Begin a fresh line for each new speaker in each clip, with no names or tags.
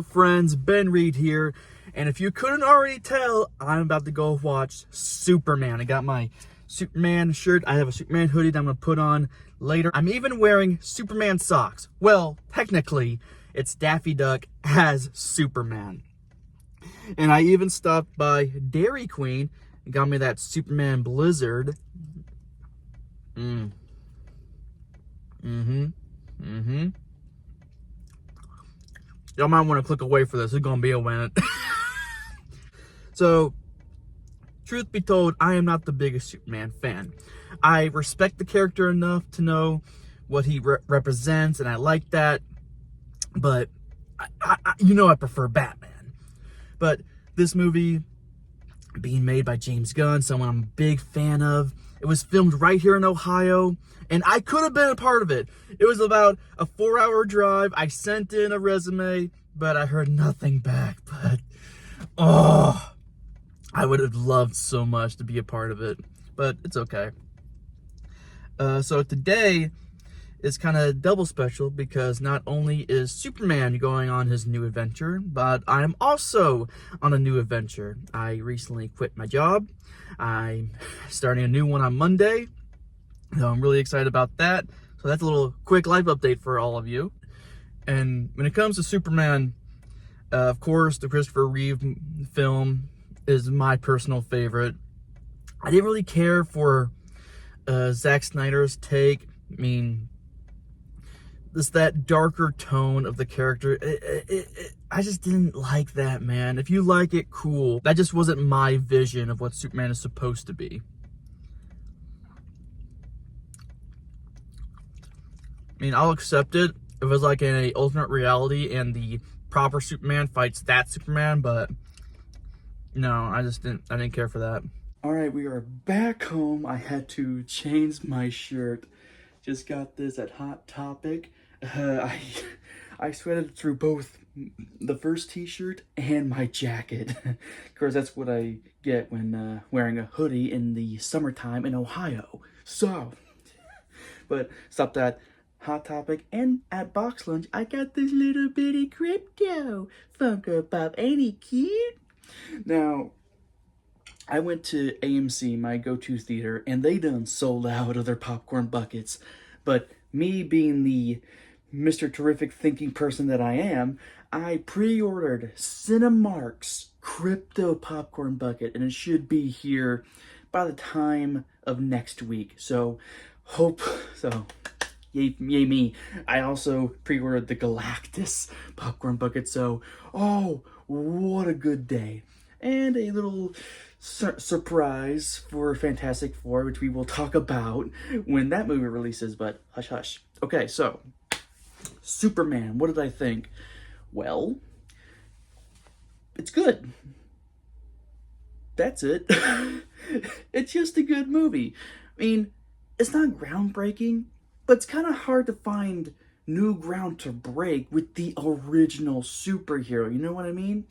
Hello friends, Ben Reid here, and if you couldn't already tell, I'm about to go watch Superman. I got my Superman shirt, I have a Superman hoodie that I'm going to put on later. I'm even wearing Superman socks. Well, technically, it's Daffy Duck as Superman. And I even stopped by Dairy Queen and got me that Superman Blizzard. Y'all might want to click away for this. It's going to be a minute. So, truth be told, I am not the biggest Superman fan. I respect the character enough to know what he represents, and I like that. But, I prefer Batman. But this movie, being made by James Gunn, someone I'm a big fan of, it was filmed right here in Ohio, and I could have been a part of it. It was about a 4-hour drive. I sent in a resume, but I heard nothing back. But, I would have loved so much to be a part of it, but it's okay. So today is kind of double special because not only is Superman going on his new adventure, but I'm also on a new adventure. I recently quit my job. I'm starting a new one on Monday, so I'm really excited about that. So that's a little quick life update for all of you. And when it comes to Superman, of course, the Christopher Reeve film is my personal favorite. I didn't really care for Zack Snyder's take. I mean, just that darker tone of the character. I just didn't like that, man. If you like it, cool. That just wasn't my vision of what Superman is supposed to be. I mean, I'll accept it if it was like in a alternate reality and the proper Superman fights that Superman, but no, I didn't care for that. All right, we are back home. I had to change my shirt. Just got this at Hot Topic. I sweated through both the first t-shirt and my jacket. Of course, that's what I get when wearing a hoodie in the summertime in Ohio. So, but stop that. Hot Topic, and at Box Lunch, I got this little bitty crypto Funko Pop. Ain't he cute? Now, I went to AMC, my go-to theater, and they done sold out of their popcorn buckets. But me being the Mr. Terrific thinking person that I am, I pre-ordered Cinemark's crypto popcorn bucket, and it should be here by the time of next week. So, Yay me. I also pre-ordered the Galactus popcorn bucket, so, what a good day. And a little surprise for Fantastic Four, which we will talk about when that movie releases, but hush hush. Okay, so, Superman, what did I think? Well, it's good. That's it. It's just a good movie. I mean, it's not groundbreaking, but it's kind of hard to find new ground to break with the original superhero, you know what I mean?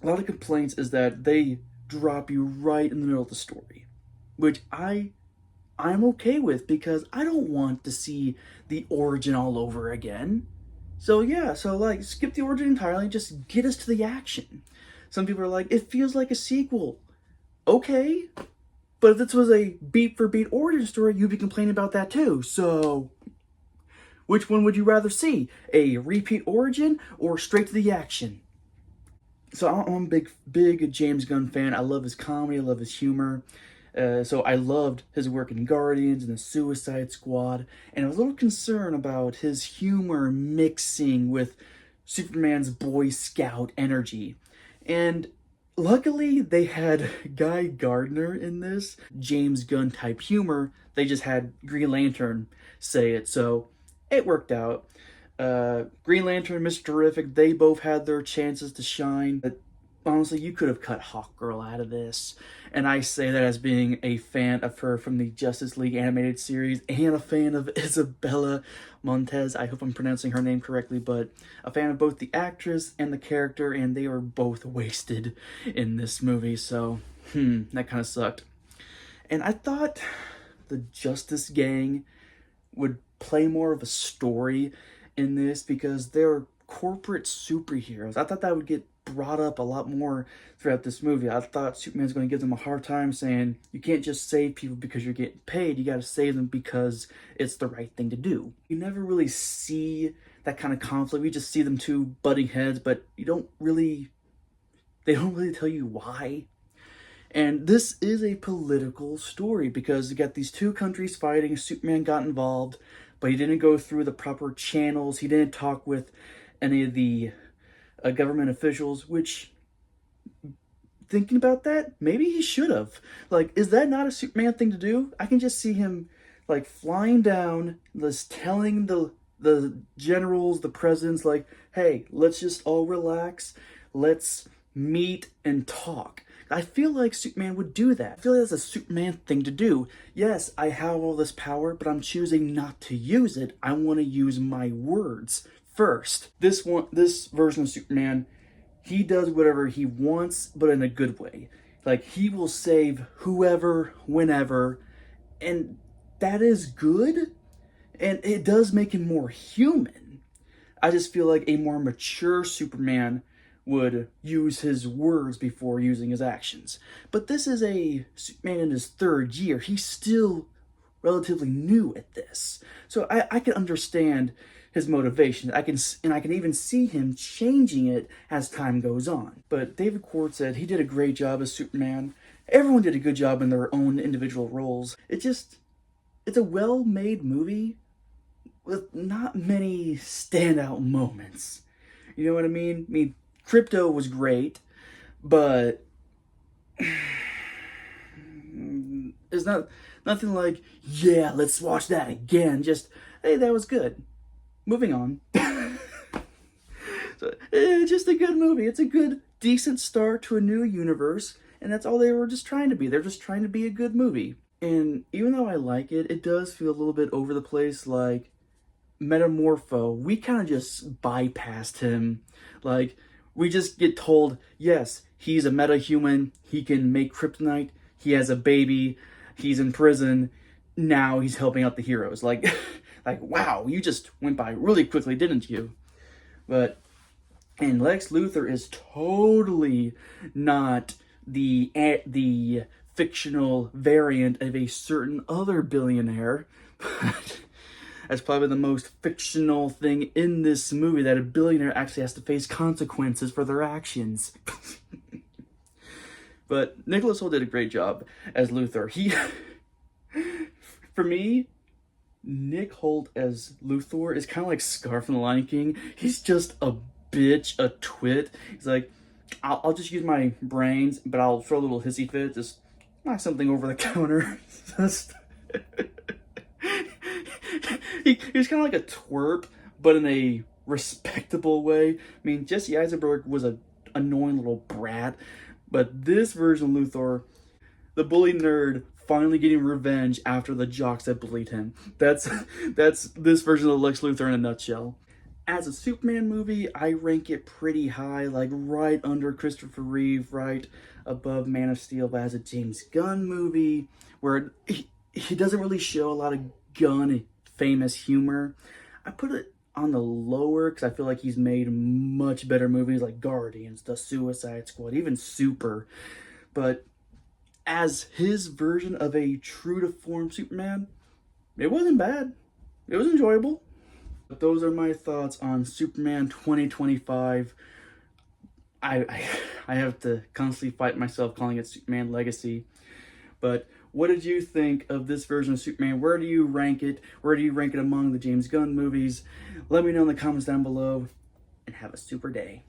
A lot of complaints is that they drop you right in the middle of the story, which I'm okay with because I don't want to see the origin all over again. So yeah, skip the origin entirely, just get us to the action. Some people are like, it feels like a sequel. Okay. But if this was a beat-for-beat origin story, you'd be complaining about that too. So, which one would you rather see? A repeat origin or straight to the action? So I'm a big James Gunn fan. I love his comedy. I love his humor. So I loved his work in Guardians and the Suicide Squad. And I was a little concerned about his humor mixing with Superman's Boy Scout energy. And luckily, they had Guy Gardner in this, James Gunn type humor. They just had Green Lantern say it, so it worked out. Green Lantern, Mr. Terrific, they both had their chances to shine. But honestly, you could have cut Hawkgirl out of this. And I say that as being a fan of her from the Justice League animated series and a fan of Isabella Montez. I hope I'm pronouncing her name correctly, but a fan of both the actress and the character, and they were both wasted in this movie, so, that kind of sucked. And I thought the Justice Gang would play more of a story in this because they're corporate superheroes. I thought that would get brought up a lot more throughout this movie. I thought Superman's going to give them a hard time saying, you can't just save people because you're getting paid. You got to save them because it's the right thing to do. You never really see that kind of conflict. We just see them two butting heads, but they don't really tell you why. And this is a political story because you got these two countries fighting. Superman got involved, but he didn't go through the proper channels. He didn't talk with any of the government officials, which, thinking about that, maybe he should have. Like, is that not a Superman thing to do? I can just see him, like, flying down, just telling the generals, the presidents, like, hey, let's just all relax. Let's meet and talk. I feel like Superman would do that. I feel like that's a Superman thing to do. Yes, I have all this power, but I'm choosing not to use it. I want to use my words first. This version of Superman, he does whatever he wants, but in a good way. Like, he will save whoever, whenever, and that is good, and it does make him more human. I just feel like a more mature Superman would use his words before using his actions. But this is a Superman in his third year. He's still relatively new at this. So I can understand his motivation. I can even see him changing it as time goes on. But David Quart said he did a great job as Superman. Everyone did a good job in their own individual roles. It's a well-made movie with not many standout moments. You know what I mean? I mean, Crypto was great, but it's nothing like, yeah, let's watch that again. Just, hey, that was good. Moving on. So, just a good movie. It's a good, decent start to a new universe, and that's all they were just trying to be. They're just trying to be a good movie. And even though I like it, it does feel a little bit over the place, like Metamorpho. We kind of just bypassed him. Like, we just get told, yes, he's a meta-human, he can make kryptonite, he has a baby, he's in prison, now he's helping out the heroes. Like, like, wow, you just went by really quickly, didn't you? And Lex Luthor is totally not the fictional variant of a certain other billionaire. That's probably the most fictional thing in this movie, that a billionaire actually has to face consequences for their actions. But Nicholas Hoult did a great job as Luthor. For me, Nick Hoult as Luthor is kind of like Scar from The Lion King. He's just a bitch, a twit. He's like, I'll just use my brains, but I'll throw a little hissy fit, just knock something over the counter. Just... He's kind of like a twerp, but in a respectable way. I mean, Jesse Eisenberg was an annoying little brat, but this version of Luthor, the bully nerd finally getting revenge after the jocks that bullied him. That's this version of Lex Luthor in a nutshell. As a Superman movie, I rank it pretty high, like right under Christopher Reeve, right above Man of Steel. But as a James Gunn movie, where he doesn't really show a lot of Gunn famous humor, I put it on the lower because I feel like he's made much better movies like Guardians, The Suicide Squad, even Super. But as his version of a true to form Superman, it wasn't bad. It was enjoyable. But those are my thoughts on Superman 2025. I have to constantly fight myself calling it Superman Legacy. But what did you think of this version of Superman? Where do you rank it? Where do you rank it among the James Gunn movies? Let me know in the comments down below, and have a super day.